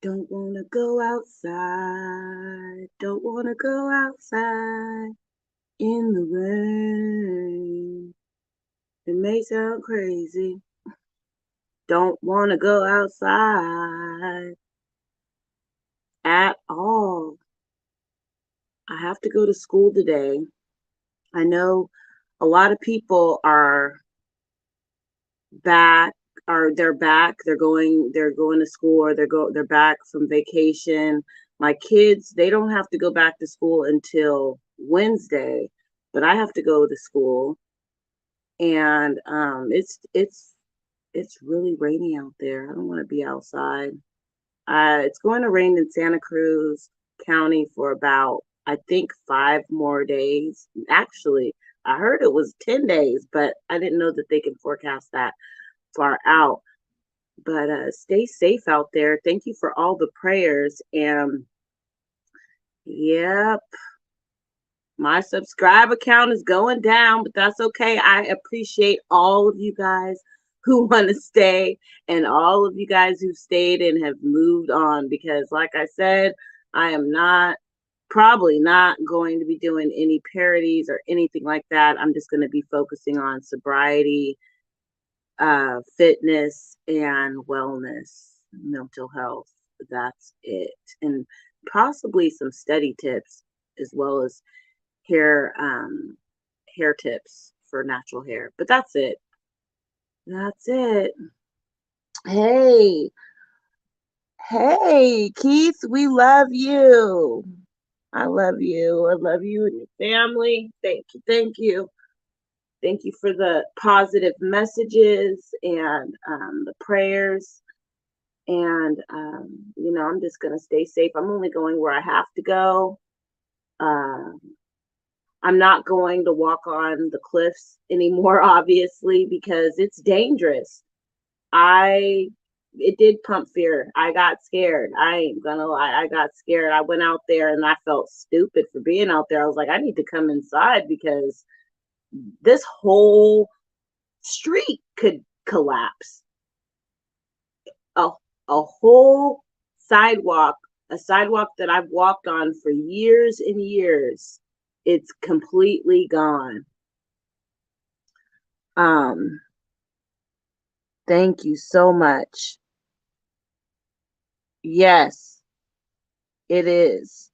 Don't wanna go outside. Don't wanna go outside in the rain. It may sound crazy. Don't wanna go outside at all. I have to go to school today. I know a lot of people are back they're back. They're going to school, or they're back from vacation. My kids, they don't have to go back to school until Wednesday, but I have to go to school. And it's really rainy out there. I don't want to be outside. It's going to rain in Santa Cruz County for about, I think, 5 more days. Actually, I heard it was 10 days, but I didn't know that they can forecast that far out. But stay safe out there. Thank you for all the prayers. And yep, my subscriber count is going down, but that's okay. I appreciate all of you guys who want to stay, and all of you guys who stayed and have moved on, because like I said, I am not probably not going to be doing any parodies or anything like that. I'm just going to be focusing on sobriety, fitness, and wellness, mental health. That's it. And possibly some study tips, as well as hair hair tips for natural hair. But that's it. That's it. Hey, hey, Keith, we love you. I love you. I love you and your family. Thank you. Thank you. Thank you for the positive messages and the prayers. And, I'm just going to stay safe. I'm only going where I have to go. Um, I'm not going to walk on the cliffs anymore, obviously, because it's dangerous. I It did pump fear. I got scared. I ain't gonna lie. I got scared. I went out there and I felt stupid for being out there. I was like, I need to come inside because this whole street could collapse. A a whole sidewalk, a sidewalk that I've walked on for years and years, it's completely gone. Um, thank you so much. Yes, it is.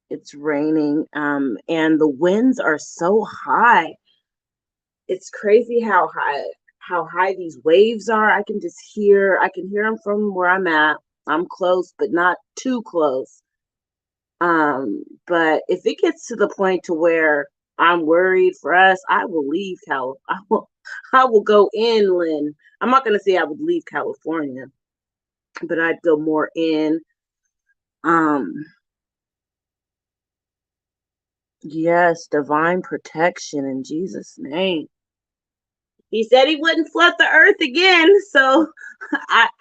It's raining. And the winds are so high. It's crazy how high these waves are. I can hear them from where I'm at. I'm close, but not too close. But if it gets to the point to where I'm worried for us, I will leave I will go inland. I'm not gonna say I would leave California, but I'd go more in. Um, yes, divine protection in Jesus' name. He said he wouldn't flood the earth again, so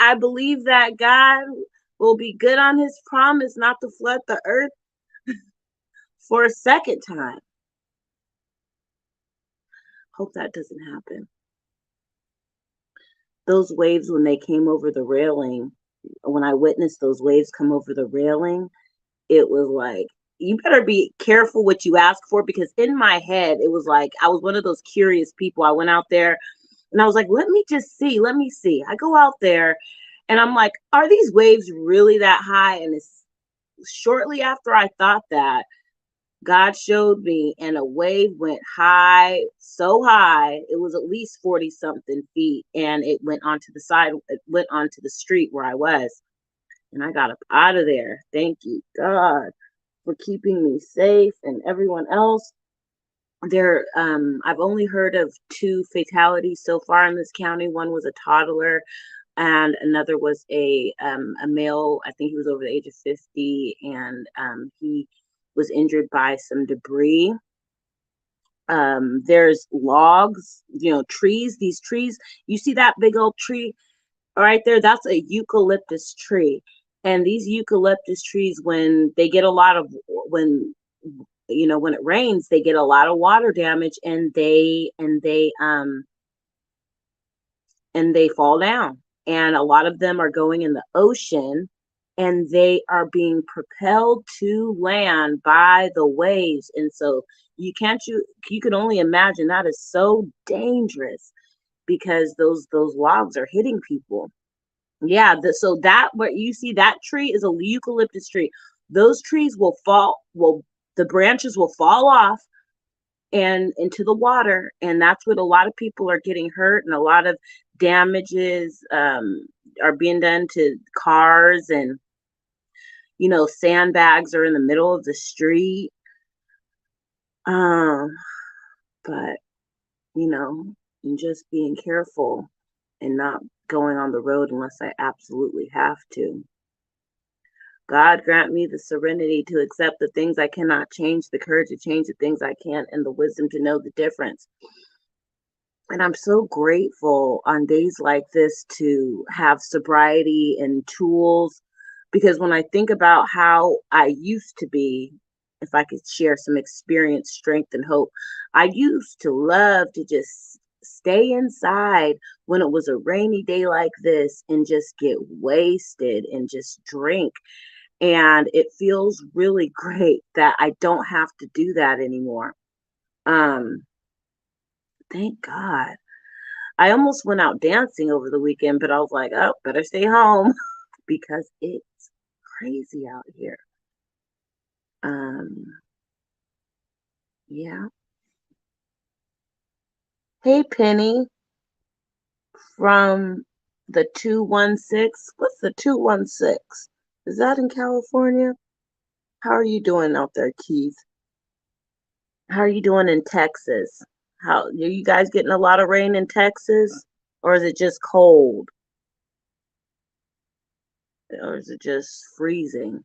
I believe that God will be good on his promise not to flood the earth for a second time. Hope that doesn't happen. Those waves, when they came over the railing, when I witnessed those waves come over the railing, it was like, you better be careful what you ask for, because in my head, it was like I was one of those curious people. I went out there and I was like, let me just see, let me see. I go out there and I'm like, are these waves really that high? And it's shortly after I thought that, God showed me, and a wave went high, so high, it was at least 40 something feet, and it went onto the side, it went onto the street where I was. And I got up out of there. Thank you, God, for keeping me safe and everyone else. I've only heard of 2 fatalities so far in this county. One was a toddler, and another was a male. I think he was over the age of 50, and he was injured by some debris. There's logs, trees. These trees, you see that big old tree right there? That's a eucalyptus tree. And these eucalyptus trees, when they get a lot of when it rains, they get a lot of water damage, and they fall down. And a lot of them are going in the ocean. and they are being propelled to land by the waves. And so you can only imagine that is so dangerous because those logs are hitting people. Yeah, so that where you see that tree is a eucalyptus tree. Those trees will the branches will fall off and into the water, and that's what a lot of people are getting hurt, and a lot of damages are being done to cars, and sandbags are in the middle of the street. Um, but you know, just being careful and not going on the road unless I absolutely have to. God grant me the serenity to accept the things I cannot change, the courage to change the things I can, and the wisdom to know the difference. And I'm so grateful on days like this to have sobriety and tools, because when I think about how I used to be, if I could share some experience, strength, and hope, I used to love to just stay inside when it was a rainy day like this and just get wasted and just drink. And it feels really great that I don't have to do that anymore. Um, thank God. I almost went out dancing over the weekend, but I was like, oh, better stay home because it's crazy out here. Um, yeah. Hey, Penny from the 216. What's the 216? Is that in California? How are you doing out there, Keith? How are you doing in Texas? How are you guys getting a lot of rain in Texas? Or is it just cold? Or is it just freezing?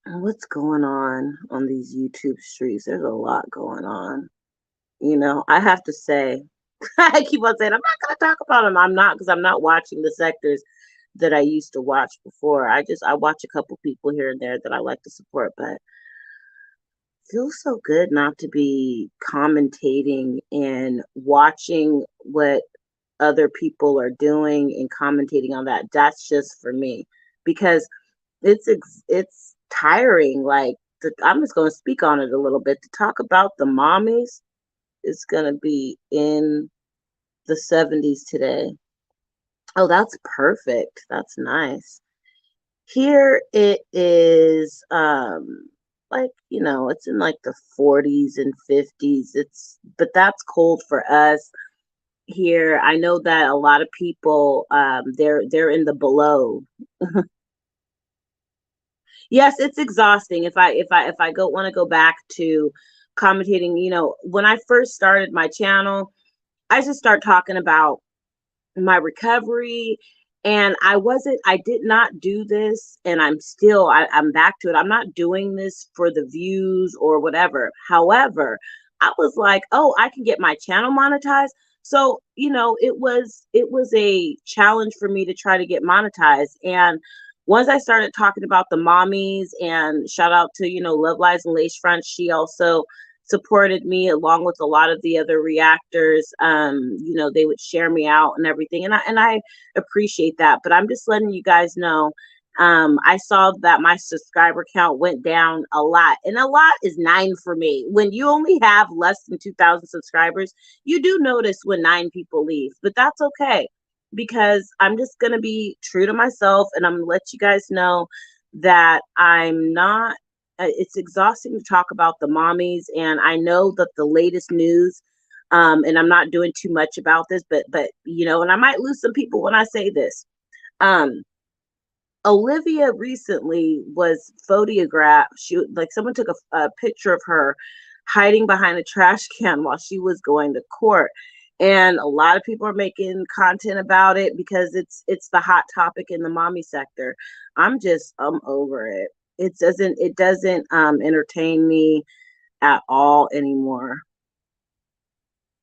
What's going on these YouTube streets? There's a lot going on. I have to say, I keep on saying I'm not going to talk about them. I'm not, because I'm not watching the sectors that I used to watch before. I watch a couple people here and there that I like to support, but it feels so good not to be commentating and watching what other people are doing and commentating on that. That's just for me, because it's tiring. Like, I'm just going to speak on it a little bit. To talk about the mommies, it's going to be in the 70s today. Oh, that's perfect. That's nice. Here it is, like, it's in like the 40s and 50s. But that's cold for us here. I know that a lot of people, they're in the below. Yes, it's exhausting. If I go want to go back to commentating, when I first started my channel, I just start talking about my recovery, and I did not do this, and I'm back to it. I'm not doing this for the views or whatever. However, I was like, oh, I can get my channel monetized. So, it was a challenge for me to try to get monetized. And once I started talking about the mommies, and shout out to, Love Lies and Lace Front, she also supported me along with a lot of the other reactors. They would share me out and everything, and I appreciate that. But I'm just letting you guys know, I saw that my subscriber count went down a lot, and a lot is 9 for me. When you only have less than 2,000 subscribers, you do notice when 9 people leave, but that's okay, because I'm just going to be true to myself, and I'm going to let you guys know that I'm not it's exhausting to talk about the mommies. And I know that the latest news, and I'm not doing too much about this, but and I might lose some people when I say this. um Olivia recently was photographed. Like, someone took a picture of her hiding behind a trash can while she was going to court. And a lot of people are making content about it because it's the hot topic in the mommy sector. I'm over it. It doesn't entertain me at all anymore.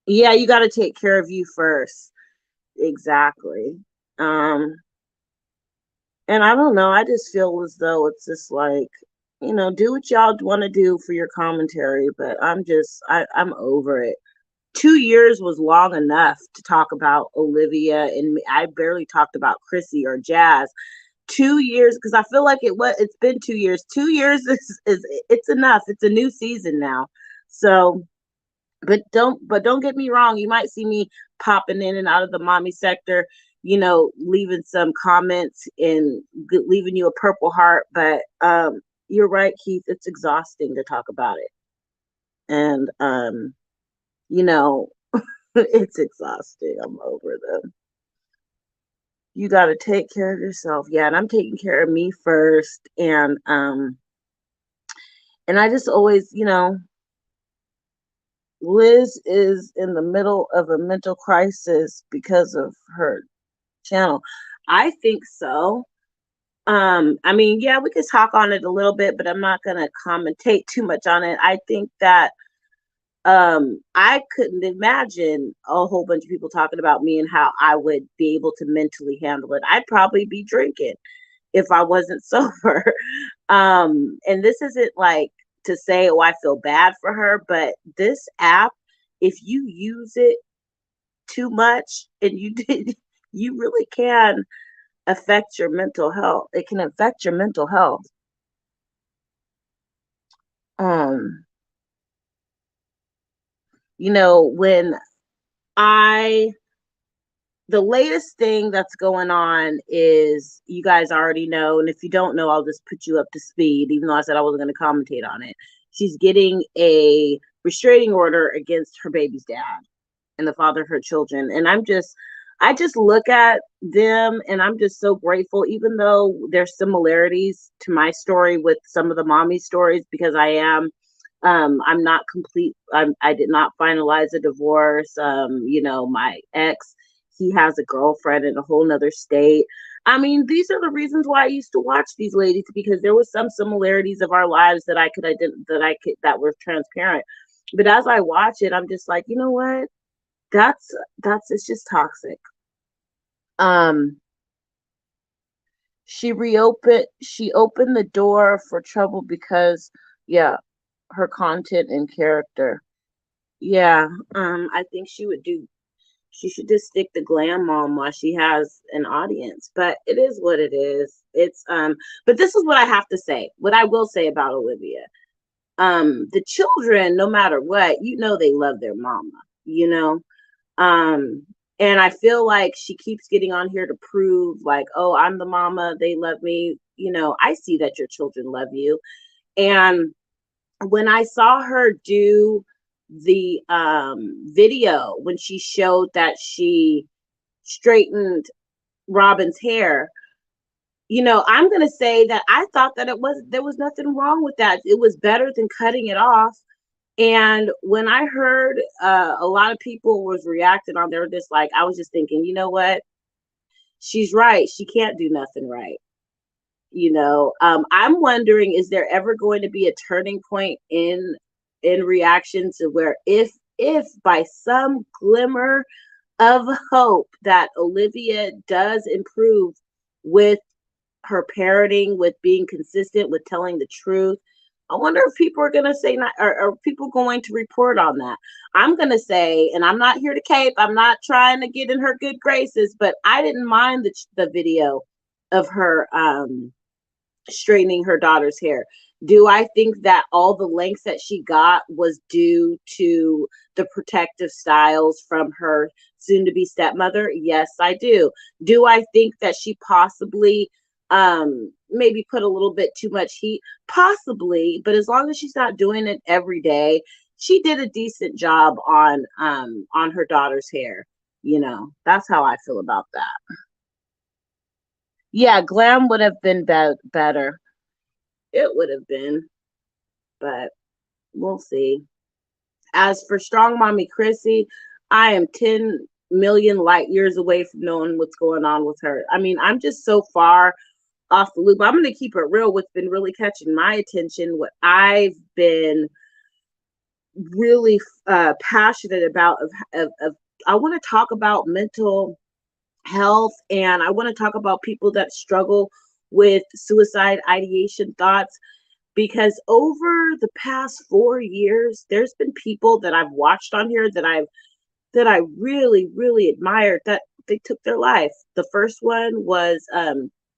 Yeah, you got to take care of you first. Exactly. Um And I don't know. I just feel as though it's just like, do what y'all want to do for your commentary, but I'm over it. 2 years was long enough to talk about Olivia, and I barely talked about Chrissy or Jazz. 2 years, because I feel like it's been 2 years. 2 years is it's enough. It's a new season now. So, but don't get me wrong, you might see me popping in and out of the mommy sector, leaving some comments and leaving you a purple heart. But you're right, Keith, it's exhausting to talk about it. And you know, it's exhausting. I'm over them. You got to take care of yourself. Yeah, and I'm taking care of me first. And I just always, Liz is in the middle of a mental crisis because of her channel. I think so. I mean, yeah, we could talk on it a little bit, but I'm not gonna commentate too much on it. I think that I couldn't imagine a whole bunch of people talking about me and how I would be able to mentally handle it. I'd probably be drinking if I wasn't sober. And this isn't like to say, oh, I feel bad for her, but this app, if you use it too much and you did, you really can affect your mental health. It can affect your mental health. Um, when I the latest thing that's going on is, you guys already know, and if you don't know, I'll just put you up to speed, even though I said I wasn't going to commentate on it. She's getting a restraining order against her baby's dad and the father of her children. And I just look at them and I'm just so grateful, even though there's similarities to my story with some of the mommy stories, because I'm not complete. I did not finalize a divorce. My ex, he has a girlfriend in a whole nother state. I mean, these are the reasons why I used to watch these ladies, because there was some similarities of our lives that that were transparent. But as I watch it, I'm just like, you know what? That's it's just toxic. Um, she opened the door for trouble because, yeah, her content and character. Yeah, I think she should just stick to glam mom while she has an audience. But it is what it is. But this is what I have to say. What I will say about Olivia. The children, no matter what, they love their mama, you know? Um, and I feel like she keeps getting on here to prove, like, oh, I'm the mama, they love me. I see that your children love you. And when I saw her do the video, when she showed that she straightened Robin's hair, I'm going to say that I thought that there was nothing wrong with that. It was better than cutting it off. And when I heard a lot of people was reacting on, they were just like, I was just thinking, you know what? She's right. She can't do nothing right. I'm wondering, is there ever going to be a turning point in reaction to where, if by some glimmer of hope that Olivia does improve with her parenting, with being consistent, with telling the truth, I wonder if people are going to say, not, or are people going to report on that? I'm going to say, and I'm not here to cape, I'm not trying to get in her good graces, but I didn't mind the video of her straightening her daughter's hair. Do I think that all the lengths that she got was due to the protective styles from her soon to be stepmother? Yes, I do. Do I think that she possibly maybe put a little bit too much heat? Possibly, but as long as she's not doing it every day, she did a decent job on her daughter's hair. That's how I feel about that. Yeah, glam would have been better. It would have been, but we'll see. As for Strong Mommy Chrissy, I am 10 million light years away from knowing what's going on with her. I mean, I'm just so far off the loop. I'm going to keep it real. What's been really catching my attention, what I've been really passionate about, of I want to talk about mental health, and I want to talk about people that struggle with suicide ideation thoughts. because over the past 4 years, there's been people that I've watched on here that I really, really admired that they took their life. The first one was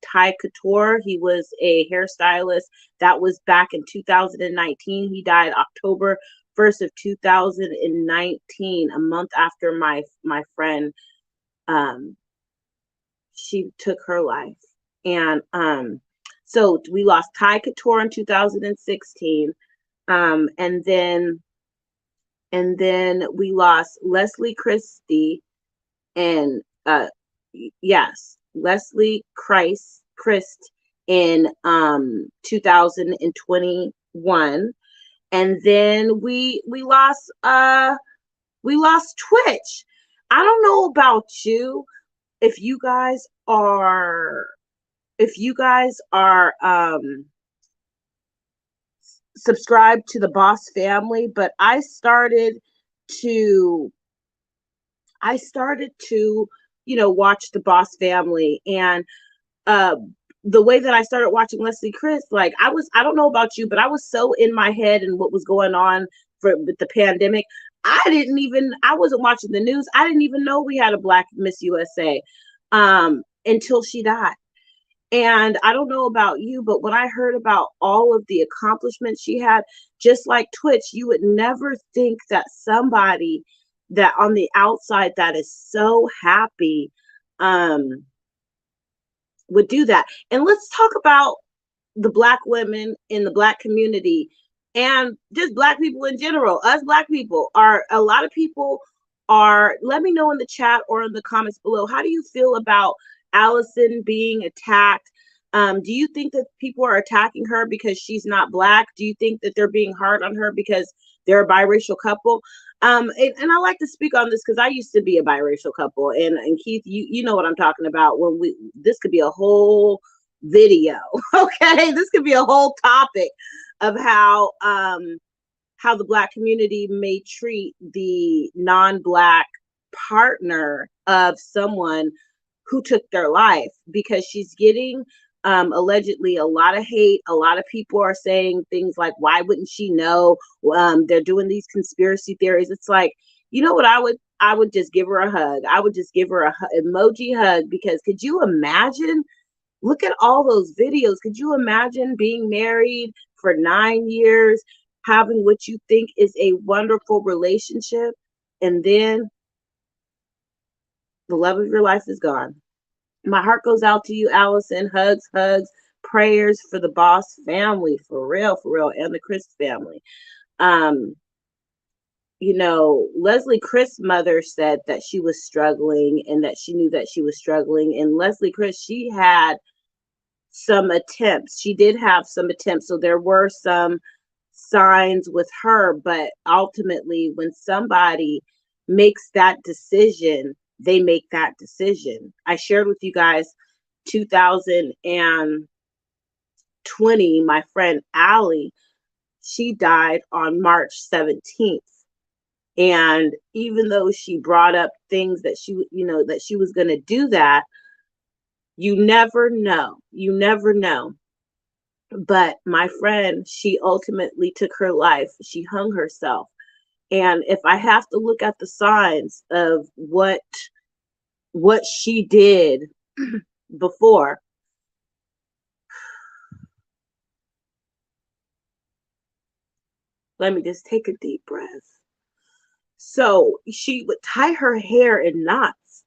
Ty Couture. He was a hairstylist. That was back in 2019. He died October 1st of 2019, a month after my friend she took her life. And so we lost Ty Couture in 2016. And then we lost Leslie Christie and yes, Leslie Christ in 2021. And then we lost Twitch. I don't know about you, if you guys are subscribed to the Boss family, but to I started to, watch the Boss family. And the way that I started watching Leslie Chris, like I don't know about you, but I was so in my head and what was going on with the pandemic. I wasn't watching the news. I didn't even know we had a Black Miss USA until she died. And I don't know about you, but when I heard about all of the accomplishments she had, just like Twitch, you would never think that somebody that on the outside that is so happy would do that. And let's talk about the Black women in the Black community and just Black people in general. Us Black people are, a lot of people are, let me know in the chat or in the comments below, how do you feel about Allison being attacked? Do you think that people are attacking her because she's not Black? Do you think that they're being hard on her because they're a biracial couple? And I like to speak on this because I used to be a biracial couple, and Keith, you know what I'm talking about. This could be a whole video, okay? This could be a whole topic of how the Black community may treat the non-Black partner of someone who took their life, because she's getting allegedly a lot of hate. A lot of people are saying things like, why wouldn't she know? They're doing these conspiracy theories. It's like, you know what, I would just give her a hug. I would just give her a emoji hug, because could you imagine? Look at all those videos. Could you imagine being married for 9 years, having what you think is a wonderful relationship, and then the love of your life is gone? My heart goes out to you, Allison. Hugs, prayers for the Boss family, for real, and the Chris family. Leslie Chris' mother said that she was struggling and that she knew that she was struggling. And Leslie Chris, she had some attempts. She did have some attempts. So there were some signs with her, but ultimately when somebody makes that decision, they make that decision. I shared with you guys 2020, my friend Allie, she died on March 17th. And even though she brought up things that that she was going to do that, you never know. But my friend, she ultimately took her life. She hung herself. And if I have to look at the signs of what she did before, let me just take a deep breath. So she would tie her hair in knots.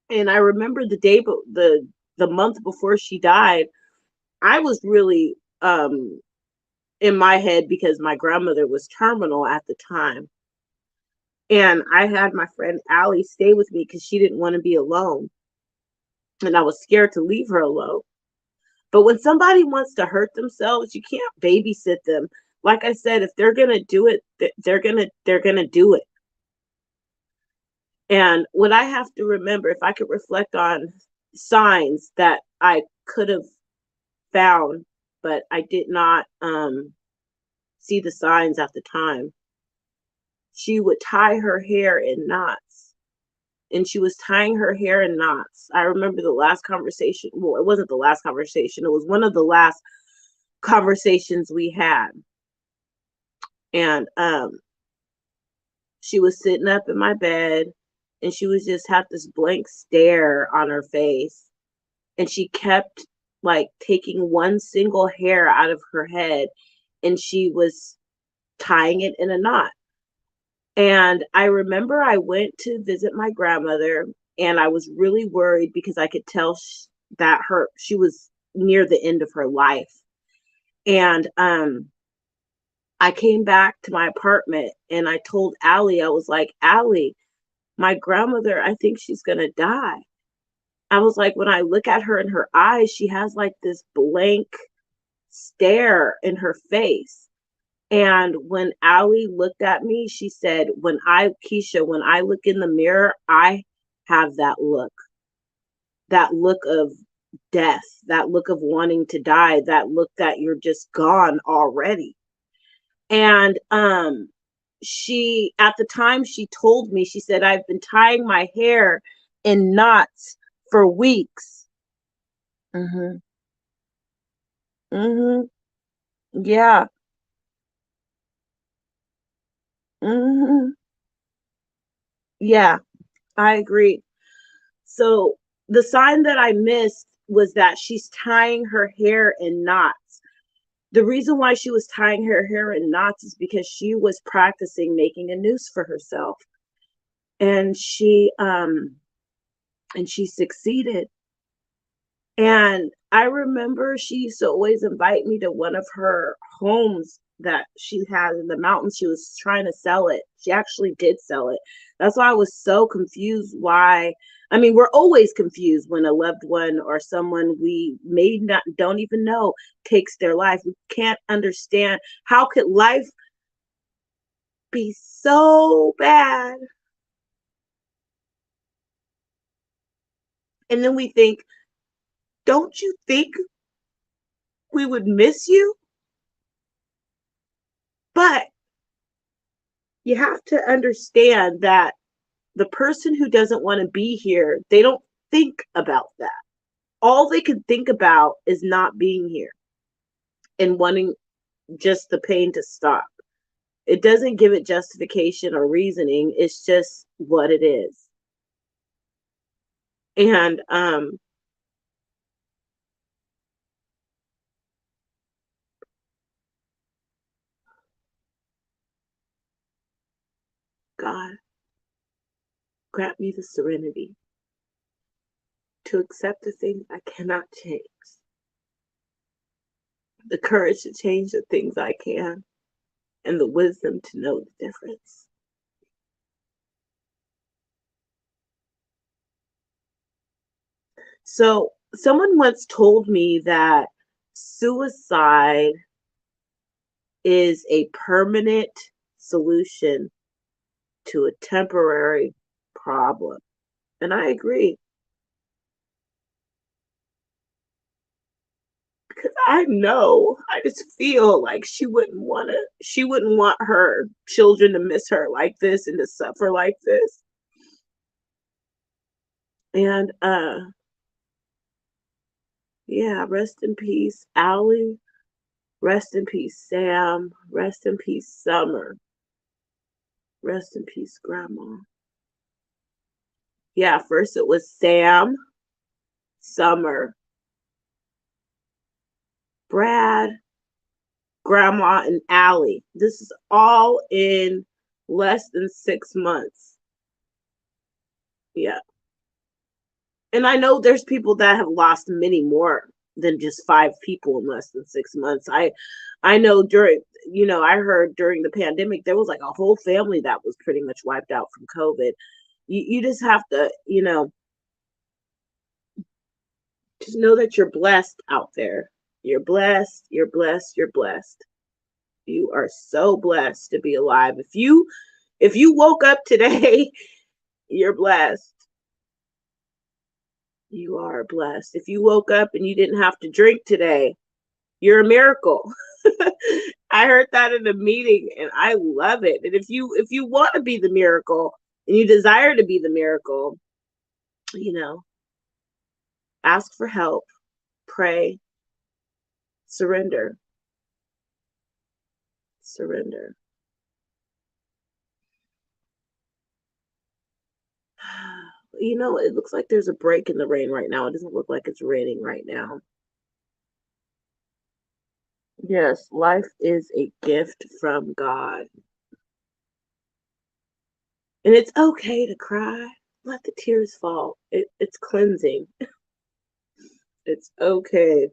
And I remember the month before she died, I was really in my head because my grandmother was terminal at the time. And I had my friend Allie stay with me because she didn't want to be alone. And I was scared to leave her alone. But when somebody wants to hurt themselves, you can't babysit them. Like I said, if they're going to do it, they're going to do it. And what I have to remember, if I could reflect on signs that I could have found, but I did not see the signs at the time. She would tie her hair in knots. And she was tying her hair in knots. I remember the last conversation. Well, it wasn't the last conversation. It was one of the last conversations we had. And she was sitting up in my bed and she was just had this blank stare on her face. And she kept like taking one single hair out of her head and she was tying it in a knot. And I remember I went to visit my grandmother and I was really worried because I could tell that she was near the end of her life. And I came back to my apartment and I told Allie, I was like, Allie, my grandmother, I think she's going to die. I was like, when I look at her in her eyes, she has like this blank stare in her face. And when Allie looked at me, she said, Keisha, when I look in the mirror, I have that look of death, that look of wanting to die, that look that you're just gone already. And she, at the time she told me, she said, I've been tying my hair in knots for weeks. Mm-hmm. Mm-hmm. Yeah. Mm-hmm. Yeah, I agree. So the sign that I missed was that she's tying her hair in knots. The reason why she was tying her hair in knots is because she was practicing making a noose for herself. And she succeeded. And I remember she used to always invite me to one of her homes that she had in the mountains. She was trying to sell it. She actually did sell it. That's why I was so confused why. I mean, we're always confused when a loved one or someone we may not don't even know takes their life. We can't understand how could life be so bad. And then we think, don't you think we would miss you? But you have to understand that the person who doesn't want to be here, they don't think about that. All they can think about is not being here and wanting just the pain to stop. It doesn't give it justification or reasoning. It's just what it is. And God, grant me the serenity to accept the things I cannot change, the courage to change the things I can, and the wisdom to know the difference. So, someone once told me that suicide is a permanent solution to a temporary problem. And I agree because I know, I just feel like she wouldn't want her children to miss her like this and to suffer like this. And yeah, rest in peace, Allie. Rest in peace, Sam. Rest in peace, Summer. Rest in peace, Grandma. Yeah, first it was Sam, Summer, Brad, Grandma, and Allie. This is all in less than 6 months. Yeah. And I know there's people that have lost many more than just 5 people in less than 6 months. I know I heard during the pandemic there was like a whole family that was pretty much wiped out from COVID. You just have to, just know that you're blessed out there. You're blessed, you're blessed, you're blessed. You are so blessed to be alive. If you woke up today, you're blessed. You are blessed. If you woke up and you didn't have to drink today, you're a miracle. I heard that in a meeting and I love it. And if you want to be the miracle and you desire to be the miracle, you know, ask for help, pray, surrender. Surrender. You know, it looks like there's a break in the rain right now. It doesn't look like it's raining right now. Yes, life is a gift from God. And it's okay to cry. Let the tears fall. It's cleansing. It's okay.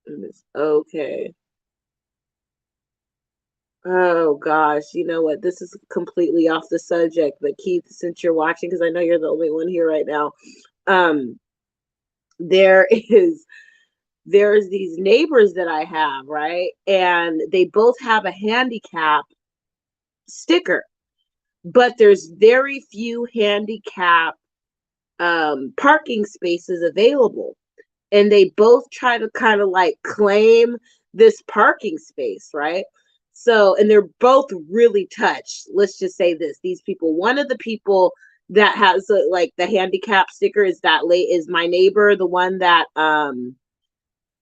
And it's okay. Oh gosh, you know what? This is completely off the subject, but Keith, since you're watching, because I know you're the only one here right now, um, there is there's these neighbors that I have, right? And they both have a handicap sticker, but there's very few handicap parking spaces available. And they both try to kind of like claim this parking space, right? So, and they're both really touched. Let's just say this: these people, one of the people that has like the handicap sticker is is my neighbor, the one that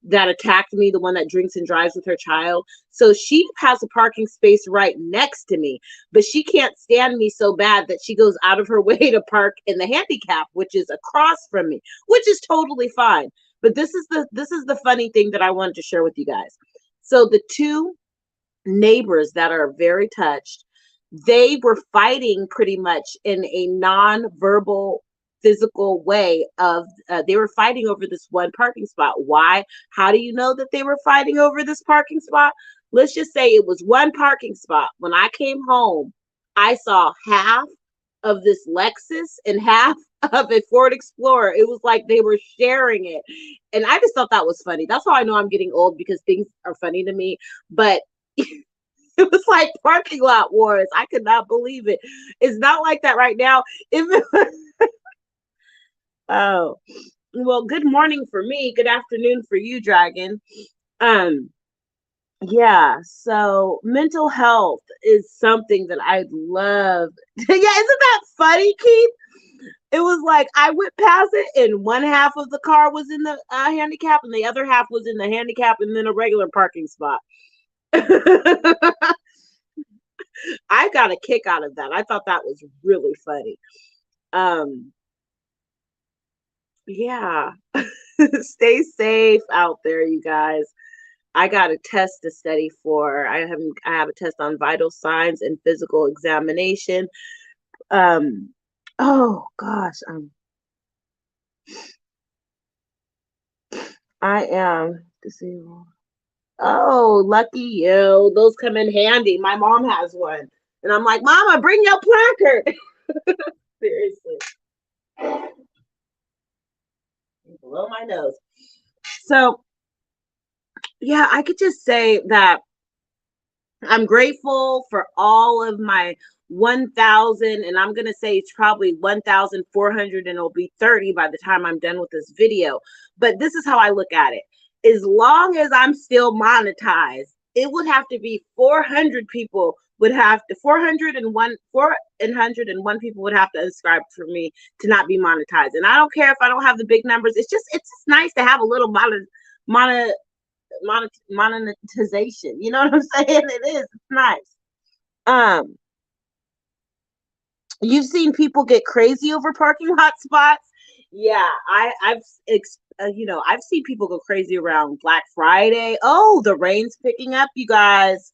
attacked me, the one that drinks and drives with her child. So she has a parking space right next to me, but she can't stand me so bad that she goes out of her way to park in the handicap, which is across from me, which is totally fine. But this is the funny thing that I wanted to share with you guys. So the two neighbors that are very touched, they were fighting pretty much in a non-verbal physical way of they were fighting over this one parking spot. Why? How do you know that they were fighting over this parking spot? Let's just say it was one parking spot. When I came home, I saw half of this Lexus and half of a Ford Explorer. It was like they were sharing it. And I just thought that was funny. That's how I know I'm getting old, because things are funny to me. But it was like parking lot wars. I could not believe it. It's not like that right now. If it was, oh, well, good morning for me. Good afternoon for you, Dragon. Um, yeah. So mental health is something that I love. Yeah, isn't that funny, Keith? It was like I went past it, and one half of the car was in the handicap, and the other half was in the handicap, and then a regular parking spot. I got a kick out of that. I thought that was really funny. Um, yeah. Stay safe out there, you guys. I got a test to study for. I have a test on vital signs and physical examination. Um, oh gosh, I am disabled. Oh, lucky you. Those come in handy. My mom has one. And I'm like, Mama, bring your placard. Seriously. Blow my nose. So, yeah, I could just say that I'm grateful for all of my 1,000, and I'm going to say it's probably 1,400, and it'll be 30 by the time I'm done with this video. But this is how I look at it. As long as I'm still monetized, it would have to be 400 people would have to 401 people would have to unsubscribe for me to not be monetized. And I don't care if I don't have the big numbers. It's just nice to have a little monet monetization. You know what I'm saying? It is. It's nice. Um, you've seen people get crazy over parking lot spots. Yeah, I've seen people go crazy around Black Friday. Oh, the rain's picking up, you guys.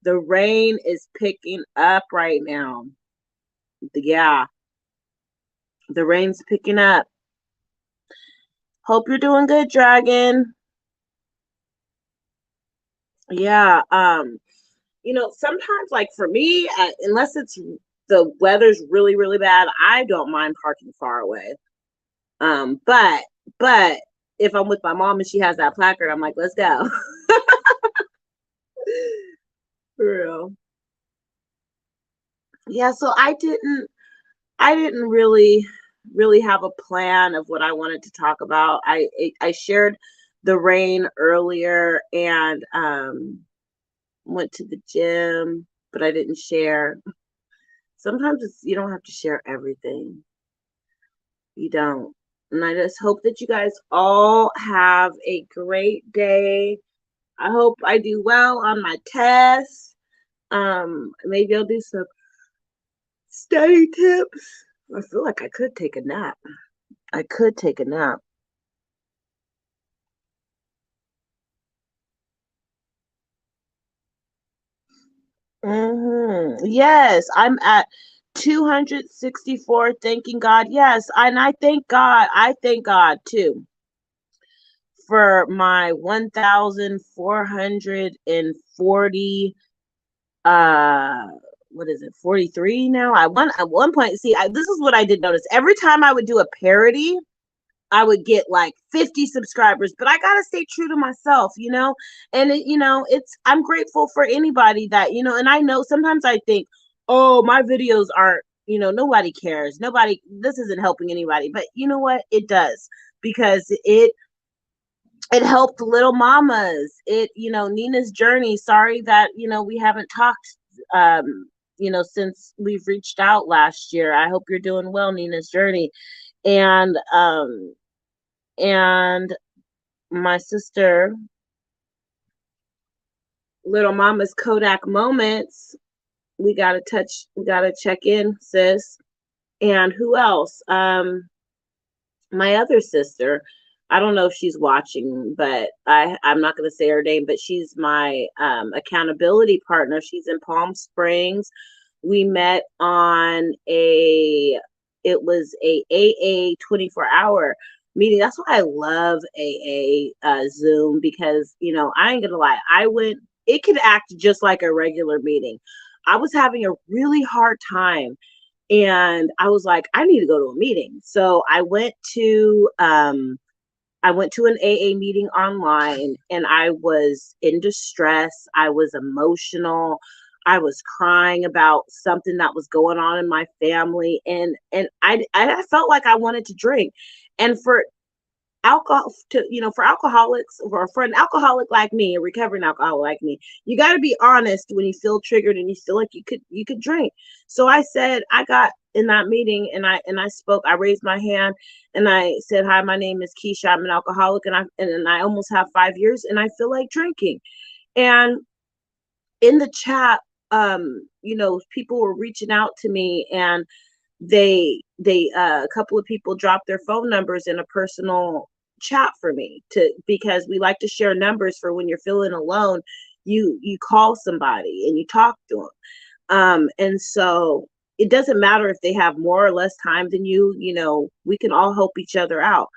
The rain is picking up right now. Yeah, the rain's picking up. Hope you're doing good, Dragon. Yeah. Sometimes, like for me, unless it's the weather's really, really bad, I don't mind parking far away. But if I'm with my mom and she has that placard, I'm like, let's go. For real. Yeah, so I didn't really have a plan of what I wanted to talk about. I shared the rain earlier, and went to the gym, but I didn't share. Sometimes you don't have to share everything. You don't. And I just hope that you guys all have a great day. I hope I do well on my test. Maybe I'll do some study tips. I feel like I could take a nap. I could take a nap. Yes, I'm at 264, thanking God. Yes, and I thank God. I thank God too for my 1,440 uh what is it, 43 now. At one point, see, this is what I did notice. Every time I would do a parody, I would get like 50 subscribers, but I got to stay true to myself, you know? And it's I'm grateful for anybody that, and I know sometimes I think, "Oh, my videos aren't, nobody cares. Nobody this isn't helping anybody." But you know what? It does, because it helped little mamas. Nina's journey. Sorry that, we haven't talked since we've reached out last year. I hope you're doing well, Nina's journey. And my sister, little mama's Kodak moments. We gotta check in, sis. And who else? My other sister. I don't know if she's watching, but I'm not gonna say her name, but she's my accountability partner. She's in Palm Springs. We met on it was a AA 24-hour meeting. That's why I love AA Zoom, because I ain't gonna lie, it could act just like a regular meeting. I was having a really hard time, and I was like, I need to go to a meeting. So I went to an AA meeting online, and I was in distress. I was emotional. I was crying about something that was going on in my family, and I felt like I wanted to drink. And for alcoholics, or for an alcoholic like me, a recovering alcoholic like me, you got to be honest when you feel triggered and you feel like you could drink. So I said, I got in that meeting, and I spoke. I raised my hand and I said, "Hi, my name is Keisha. I'm an alcoholic, and I almost have 5 years, and I feel like drinking." And in the chat, people were reaching out to me, and a couple of people dropped their phone numbers in a personal chat for me, because we like to share numbers for when you're feeling alone. You call somebody and you talk to them. And so it doesn't matter if they have more or less time than we can all help each other out.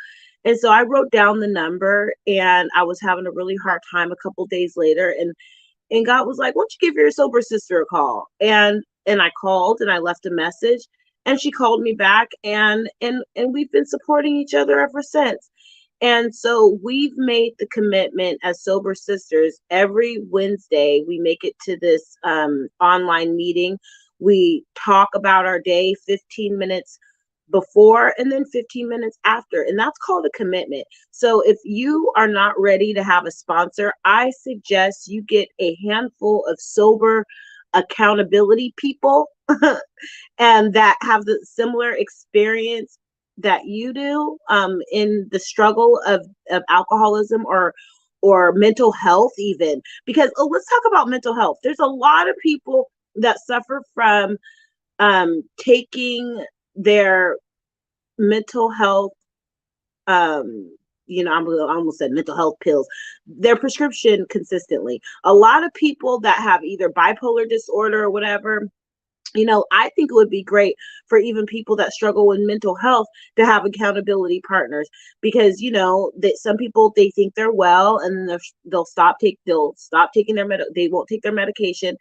And so I wrote down the number, and I was having a really hard time a couple days later, and God was like, "Why don't you give your sober sister a call?" And I called, and I left a message, and she called me back, and we've been supporting each other ever since. And so we've made the commitment as sober sisters. Every Wednesday we make it to this online meeting. We talk about our day 15 minutes before and then 15 minutes after, and that's called a commitment. So if you are not ready to have a sponsor, I suggest you get a handful of sober accountability people and that have the similar experience that you do, in the struggle of alcoholism, or mental health even. Because, let's talk about mental health. There's a lot of people that suffer from taking their mental health, I almost said mental health pills, their prescription consistently. A lot of people that have either bipolar disorder or whatever, I think it would be great for even people that struggle with mental health to have accountability partners, because that some people, they think they're well, and then they'll stop taking they won't take their medication,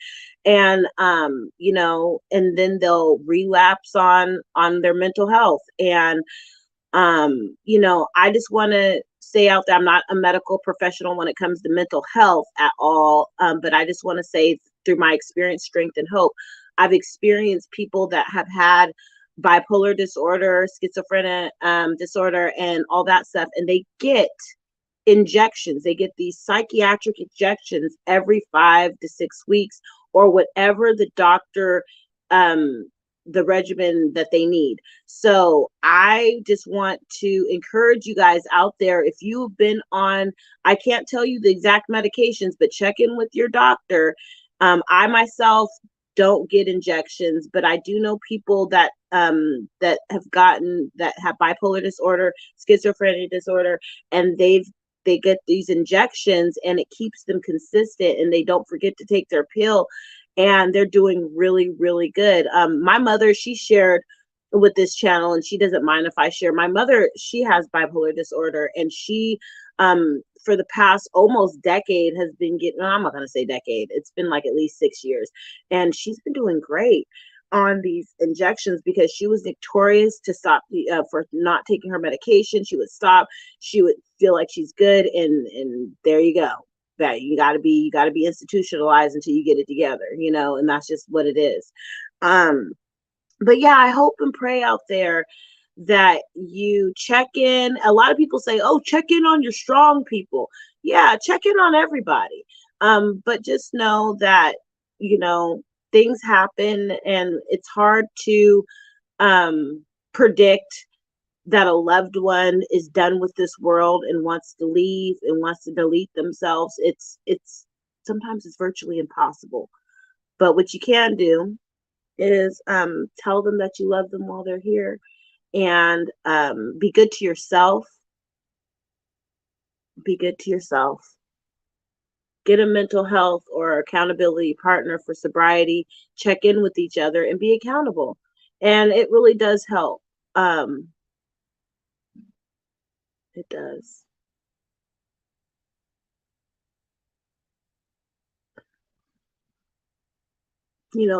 and and then they'll relapse on their mental health. And I just want to say out there, I'm not a medical professional when it comes to mental health at all, but I just want to say, through my experience, strength, and hope, I've experienced people that have had bipolar disorder, schizophrenia disorder, and all that stuff, and they get injections. They get these psychiatric injections every 5 to 6 weeks, or whatever the doctor um, the regimen that they need. So I just want to encourage you guys out there, if you've been on, I can't tell you the exact medications, but check in with your doctor. I myself don't get injections, but I do know people that that have bipolar disorder, schizophrenia disorder, and they get these injections and it keeps them consistent and they don't forget to take their pill, and they're doing really, really good. My mother, she shared with this channel, and she doesn't mind if I share. My mother, she has bipolar disorder, and she, for the past almost decade, has been getting, no, I'm not going to say decade, it's been like at least 6 years, and she's been doing great on these injections because she was notorious to stop for not taking her medication. She would stop, she would feel like she's good, and there you go, that you got to be institutionalized until you get it together, and that's just what it is. But yeah, I hope and pray out there that you check in. A lot of people say, oh, check in on your strong people. Yeah, check in on everybody. But just know that, you know things happen, and it's hard to predict that a loved one is done with this world and wants to leave and wants to delete themselves. It's sometimes it's virtually impossible. But what you can do is tell them that you love them while they're here, and be good to yourself. Be good to yourself. Get a mental health or accountability partner for sobriety. Check in with each other and be accountable. And it really does help. It does.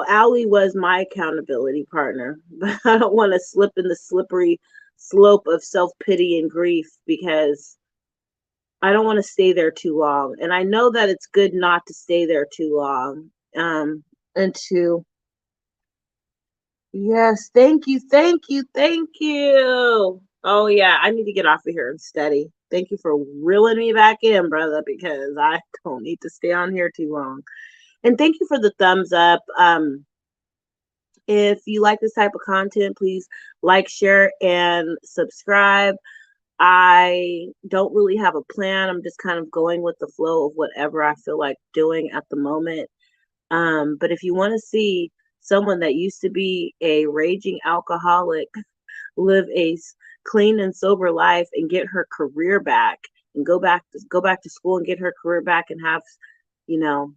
Allie was my accountability partner, but I don't want to slip in the slippery slope of self pity and grief because I don't want to stay there too long. And I know that it's good not to stay there too long. And to, yes, thank you, thank you, thank you. Oh, yeah, I need to get off of here and study. Thank you for reeling me back in, brother, because I don't need to stay on here too long. And thank you for the thumbs up. If you like this type of content, please like, share, and subscribe. I don't really have a plan. I'm just kind of going with the flow of whatever I feel like doing at the moment. But if you want to see someone that used to be a raging alcoholic live a clean and sober life and get her career back and go back to school and get her career back and have, you know,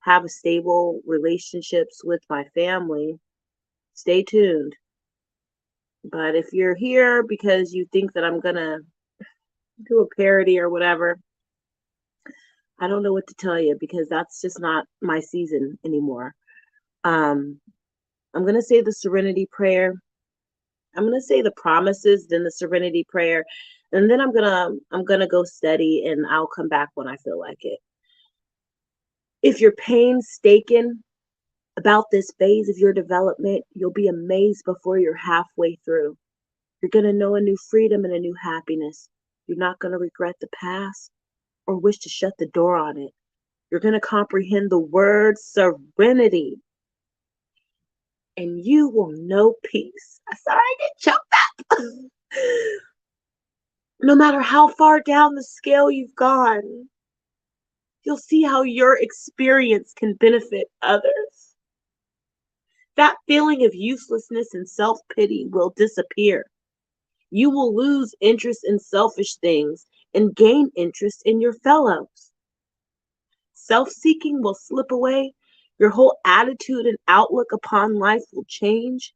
have a stable relationships with my family, stay tuned. But if you're here because you think that I'm gonna do a parody or whatever, I don't know what to tell you because that's just not my season anymore. Um, I'm gonna say the Serenity Prayer. I'm gonna say the promises, then the Serenity Prayer, and then I'm gonna go study, and I'll come back when I feel like it. If you're painstaken about this phase of your development, you'll be amazed before you're halfway through. You're gonna know a new freedom and a new happiness. You're not gonna regret the past or wish to shut the door on it. You're going to comprehend the word serenity, and you will know peace. Sorry, I get choked up. No matter how far down the scale you've gone, you'll see how your experience can benefit others. That feeling of uselessness and self pity will disappear. You will lose interest in selfish things and gain interest in your fellows. Self-seeking will slip away. Your whole attitude and outlook upon life will change.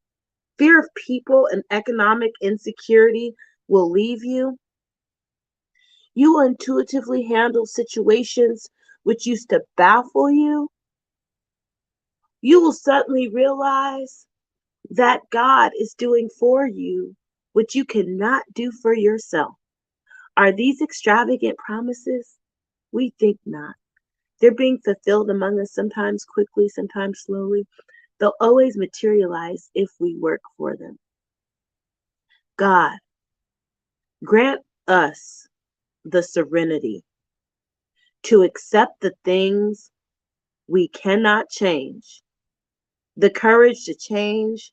Fear of people and economic insecurity will leave you. You will intuitively handle situations which used to baffle you. You will suddenly realize that God is doing for you what you cannot do for yourself. Are these extravagant promises? We think not. They're being fulfilled among us, sometimes quickly, sometimes slowly. They'll always materialize if we work for them. God, grant us the serenity to accept the things we cannot change, the courage to change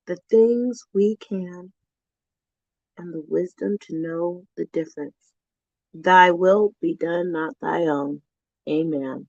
the things we can, and the wisdom to know the difference. Thy will be done, not thy own. Amen.